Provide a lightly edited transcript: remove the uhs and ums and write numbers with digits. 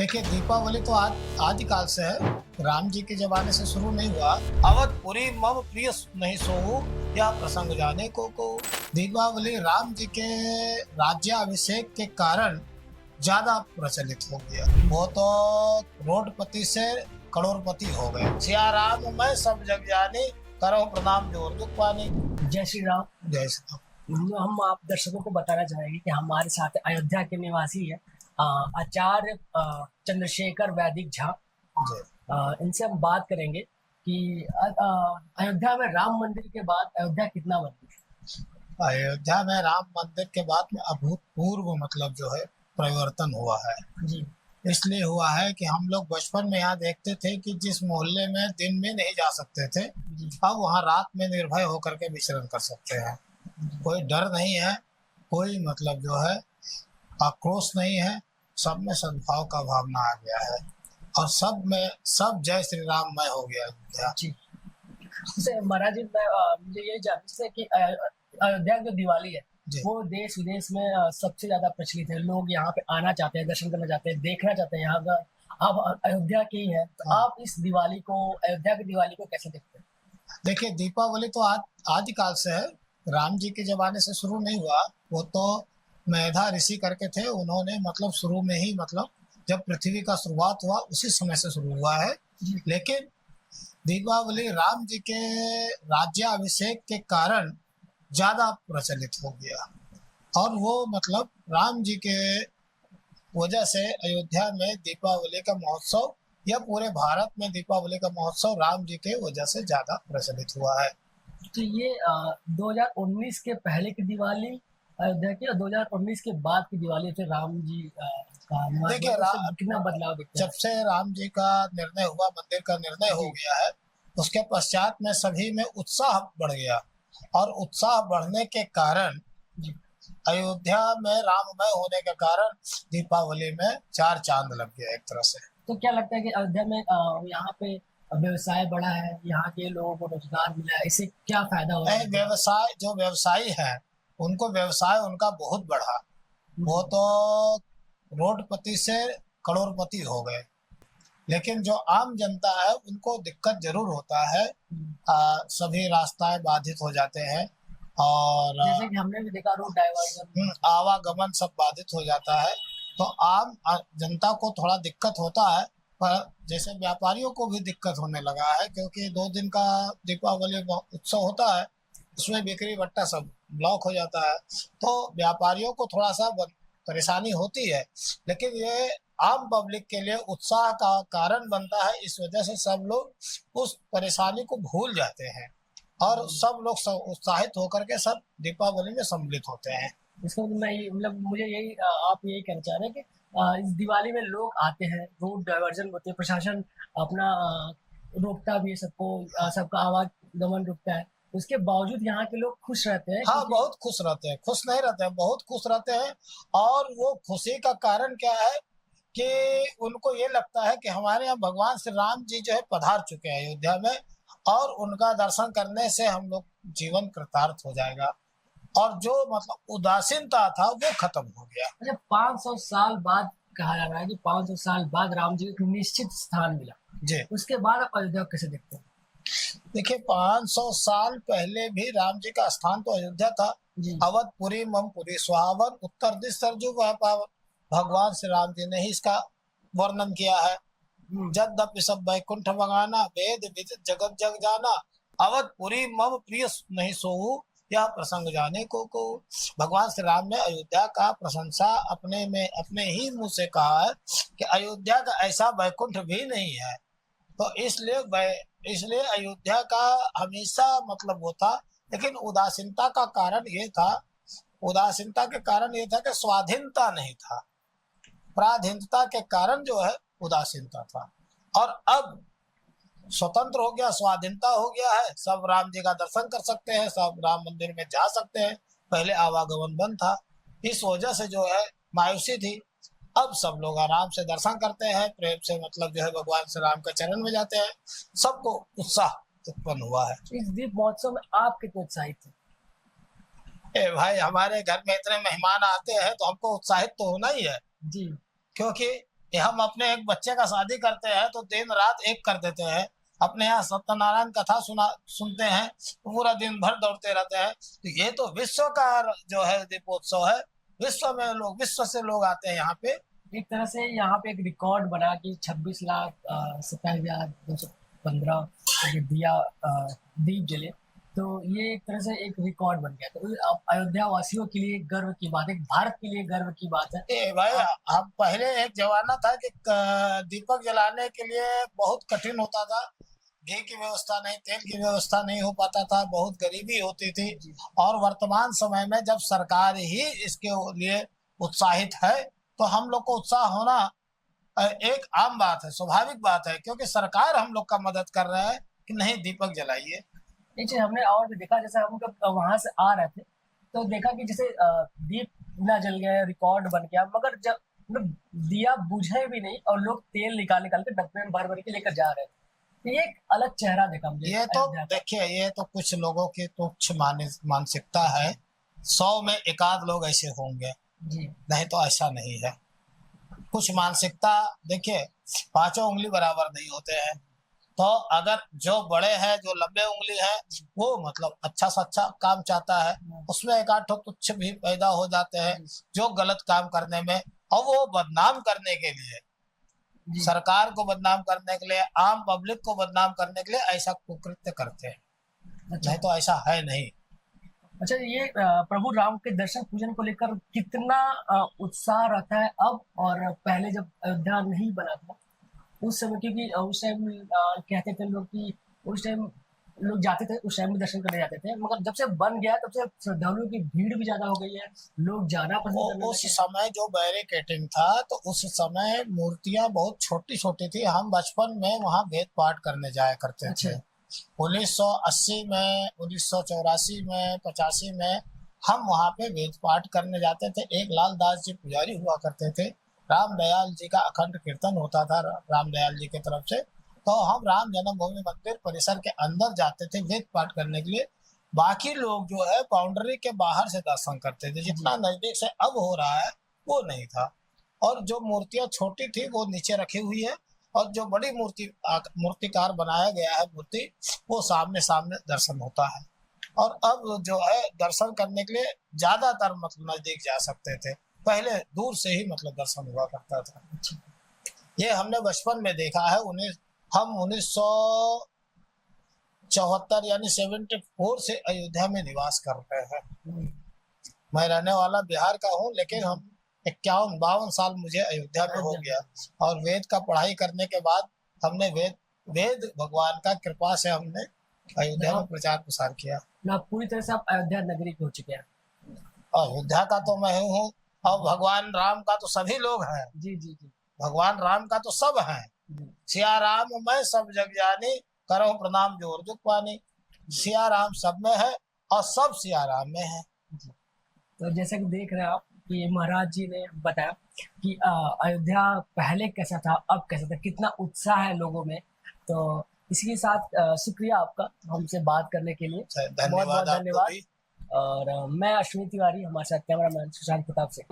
देखिए दीपावली तो आदिकाल से है। राम जी के जमाने से शुरू नहीं हुआ। अवधपुरी मम प्रिय नहीं सोऊ या प्रसंग जाने को दीपावली राम जी के राज्याभिषेक के कारण ज्यादा प्रचलित हो गया। वो तो करोड़पति से करोड़पति हो गए। सिया राम मैं सब जग जानी, करो प्रणाम जोर दुख पानी। जय श्री राम। जय श्री राम। हम आप दर्शकों को बताना चाहेंगे कि हमारे साथ अयोध्या के निवासी है आचार्य चंद्रशेखर वैदिक झा। इनसे हम बात करेंगे कि अयोध्या में राम मंदिर के बाद अयोध्या कितना बदली। अयोध्या में राम मंदिर के बाद में अभूतपूर्व मतलब जो है परिवर्तन हुआ है जी। इसलिए हुआ है कि हम लोग बचपन में यहाँ देखते थे कि जिस मोहल्ले में दिन में नहीं जा सकते थे, अब वहाँ रात में निर्भय होकर के विचरण कर सकते हैं। कोई डर नहीं है, कोई मतलब जो है आक्रोश नहीं है, सब में सद्भाव का भावना आ गया है और सब में सब जय श्री राम मय हो गया। जी। महाराज जी, मुझे ये जानना कि अयोध्या जो दिवाली है वो देश विदेश में सबसे ज्यादा प्रचलित है। लोग यहाँ पे आना चाहते हैं, दर्शन करना चाहते हैं, देखना चाहते हैं यहाँ का। आप अयोध्या के ही हैं, तो आप इस दिवाली को, अयोध्या की दिवाली को कैसे देखते हैं? देखिए दीपावली तो आदिकाल से है। राम जी के जमाने से शुरू नहीं हुआ। वो तो मेधा ऋषि करके थे, उन्होंने मतलब शुरू में ही मतलब जब पृथ्वी का शुरुआत हुआ उसी समय से शुरू हुआ है। लेकिन दीपावली राम जी के राज्याभिषेक के कारण ज्यादा प्रचलित हो गया और वो मतलब राम जी के वजह से अयोध्या में दीपावली का महोत्सव या पूरे भारत में दीपावली का महोत्सव राम जी के वजह से ज्यादा प्रचलित हुआ है। तो ये 2019 के पहले की दिवाली अयोध्या की और 2019 के बाद की दिवाली से राम जी का देखिए कितना बदलाव दिखता है? जब से राम जी का निर्णय हुआ, मंदिर का निर्णय हो गया है, उसके पश्चात में सभी में उत्साह बढ़ गया और उत्साह बढ़ने के कारण अयोध्या में राममय होने के कारण दीपावली में चार चांद लग गया एक तरह से। तो क्या लगता है कि अयोध्या में यहाँ पे व्यवसाय बढ़ा है, यहाँ के लोगों को रोजगार मिला है, इससे क्या फायदा हुआ है? व्यवसाय, जो व्यवसायी है उनको व्यवसाय उनका बहुत बढ़ा। वो तो करोड़पति से करोड़पति हो गए। लेकिन जो आम जनता है उनको दिक्कत जरूर होता है। सभी रास्ताएं बाधित हो जाते हैं और जैसे कि हमने भी देखा रोड डाइवर्जन, आवागमन सब बाधित हो जाता है। तो आम जनता को थोड़ा दिक्कत होता है, पर जैसे व्यापारियों को भी दिक्कत होने लगा है क्योंकि 2 दिन का दीपावली उत्सव होता है, उसमें बिक्री बट्टा सब ब्लॉक हो जाता है। तो व्यापारियों को थोड़ा सा परेशानी होती है, लेकिन ये आम पब्लिक के लिए उत्साह का कारण बनता है। इस वजह से सब लोग उस परेशानी को भूल जाते हैं और सब लोग उत्साहित होकर के सब दीपावली में सम्मिलित होते हैं। इसको मैं मतलब मुझे यही आप यही कहना चाह रहे हैं कि इस दिवाली में लोग आते हैं, रोड डाइवर्जन होते हैं, प्रशासन अपना रोकता भी है सबको, सबका आवागमन रुकता है, उसके बावजूद यहाँ के लोग खुश रहते हैं। हाँ, बहुत खुश रहते हैं। खुश नहीं रहते हैं, बहुत खुश रहते हैं। और वो खुशी का कारण क्या है कि उनको ये लगता है कि हमारे यहाँ भगवान श्री राम जी जो है पधार चुके हैं अयोध्या में और उनका दर्शन करने से हम लोग जीवन कृतार्थ हो जाएगा और जो मतलब उदासीनता था वो खत्म हो गया। अच्छा, 500 साल बाद कहा जा रहा है कि 500 साल बाद राम जी को निश्चित स्थान मिला जी। उसके बाद आप अयोध्या कैसे देखते हैं? देखिए 500 साल पहले भी राम जी का स्थान तो अयोध्या था। अवधपुरी मम पुरी सुहावन, उत्तर दिश सरजू वह पावन। भगवान श्री राम जी ने ही इसका वर्णन किया है। जद्यपि सब वैकुंठ बगाना, वेद विदित जगत जग जाना, अवधपुरी मम प्रिय नहीं सोऊ या प्रसंग जाने को भगवान श्री राम ने अयोध्या का प्रशंसा अपने ही मुंह से कहा है कि अयोध्या का ऐसा वैकुंठ भी नहीं है। तो इसलिए अयोध्या का हमेशा मतलब वो था। लेकिन उदासीनता का कारण ये था, उदासीनता के कारण ये था कि स्वाधीनता नहीं था। पराधीनता के कारण जो है उदासीनता था और अब स्वतंत्र हो गया, स्वाधीनता हो गया है, सब राम जी का दर्शन कर सकते हैं, सब राम मंदिर में जा सकते हैं। पहले आवागमन बंद था, इस वजह से जो है मायूसी थी। अब सब लोग आराम से दर्शन करते हैं, प्रेम से मतलब जो है भगवान श्री राम के चरण में जाते हैं। सबको उत्साह उत्पन्न हुआ है। इस दीप महोत्सव में आप कितने उत्साहित थे? भाई, हमारे घर में इतने मेहमान आते हैं तो हमको उत्साहित तो होना ही है जी, क्योंकि कि हम अपने एक बच्चे का शादी करते हैं तो दिन रात एक कर देते हैं, अपने यहाँ सत्यनारायण कथा सुनते हैं तो पूरा दिन भर दौड़ते रहते हैं। तो ये तो विश्व का जो है दीपोत्सव है, विश्व से लोग आते हैं यहाँ पे। एक तरह से यहाँ पे एक रिकॉर्ड बना कि 26,27,215 दिया दीप जले, तो ये एक तरह से एक रिकॉर्ड बन गया। तो अयोध्या वासियों के लिए गर्व की बात है, भारत के लिए गर्व की बात है। भाई हम पहले एक जमाना था कि दीपक जलाने के लिए बहुत कठिन होता था, घी की व्यवस्था नहीं, तेल की व्यवस्था नहीं हो पाता था, बहुत गरीबी होती थी। और वर्तमान समय में जब सरकार ही इसके लिए उत्साहित है तो हम लोग को उत्साह होना एक आम बात है, स्वाभाविक बात है, क्योंकि सरकार हम लोग का मदद कर रहा है कि नहीं दीपक जलाइए। एक चीज हमने और भी देखा, जैसे हम लोग वहां से आ रहे थे तो देखा कि जैसे दीप ना जल गया, रिकॉर्ड बन गया, मगर जब मतलब दिया बुझे भी नहीं और लोग तेल निकाल निकाल के डब्बे में भर भर के लेकर जा रहे थे। तो ये एक अलग चेहरा देखा मुझे। ये तो देखिए, ये तो कुछ लोगों की तुच्छ मानसिकता है, 100 में एकाध लोग ऐसे होंगे जी, नहीं तो ऐसा नहीं है। कुछ मानसिकता देखिए, 5 उंगली बराबर नहीं होते हैं। तो अगर जो बड़े हैं, जो लंबे उंगली है, वो मतलब अच्छा से अच्छा काम चाहता है, उसमें एक आध तुच्छ भी पैदा हो जाते हैं जो गलत काम करने में, और वो बदनाम करने के लिए, सरकार को बदनाम करने के लिए, आम पब्लिक को बदनाम करने के लिए ऐसा कुकृत्य करते हैं। अच्छा। नहीं तो ऐसा है नहीं। अच्छा, ये प्रभु राम के दर्शन पूजन को लेकर कितना उत्साह रहता है अब और पहले जब अयोध्या नहीं बना था उस समय? क्योंकि उस टाइम कहते थे लोग कि उस टाइम लोग जाते थे, उस टाइम में दर्शन करने जाते थे, मगर जब से बन गया तब से श्रद्धालुओं की भीड़ भी ज्यादा हो गई है, लोग जाना पसंद करने उस समय जो बैरिकेटिंग था तो उस समय मूर्तियां बहुत छोटी छोटी थी। हम बचपन में वहां वेद पाठ करने जाया करते थे। 1980 में, 1984 में, 85 में हम वहां पे वेद पाठ करने जाते थे। एक लाल दास जी पुजारी हुआ करते थे, रामदयाल जी का अखंड कीर्तन होता था रामदयाल जी की तरफ से। तो हम राम जन्मभूमि मंदिर परिसर के अंदर जाते थे वेद पाठ करने के लिए। बाकी लोग जो है बाउंड्री के बाहर से दर्शन करते थे। जितना नजदीक से अब हो रहा है वो नहीं था। और जो मूर्तियां छोटी थी वो नीचे रखी हुई है, और जो बड़ी मूर्तिकार बनाया गया है मूर्ति, वो सामने सामने दर्शन होता है। और अब जो है दर्शन करने के लिए ज्यादातर मतलब नजदीक जा सकते थे, पहले दूर से ही मतलब दर्शन हुआ करता था। ये हमने बचपन में देखा है। हम 1974 यानी 74 से अयोध्या में निवास कर रहे हैं। मैं रहने वाला बिहार का हूँ, लेकिन हम 51-52 साल मुझे अयोध्या में हो गया। और वेद का पढ़ाई करने के बाद हमने वेद भगवान का कृपा से हमने अयोध्या में प्रचार प्रसार किया। ना पूरी तरह से आप अयोध्या नगरी के हो चुके हैं। अयोध्या का तो मैं हूँ, और भगवान राम का तो सभी लोग हैं। जी जी जी, भगवान राम का तो सब हैं। सिया राम मैं सब जग जानी, करो प्रणाम जोर जुग पानी। सिया राम सब में है और सब सिया राम में है। तो जैसे कि देख रहे हैं आप कि महाराज जी ने बताया कि अयोध्या पहले कैसा था, अब कैसा था, कितना उत्साह है लोगों में। तो इसी के साथ शुक्रिया आपका हमसे बात करने के लिए, बहुत बहुत धन्यवाद। और मैं अश्विनी तिवारी, हमारे साथ कैमरामैन सुशांत प्रताप सिंह।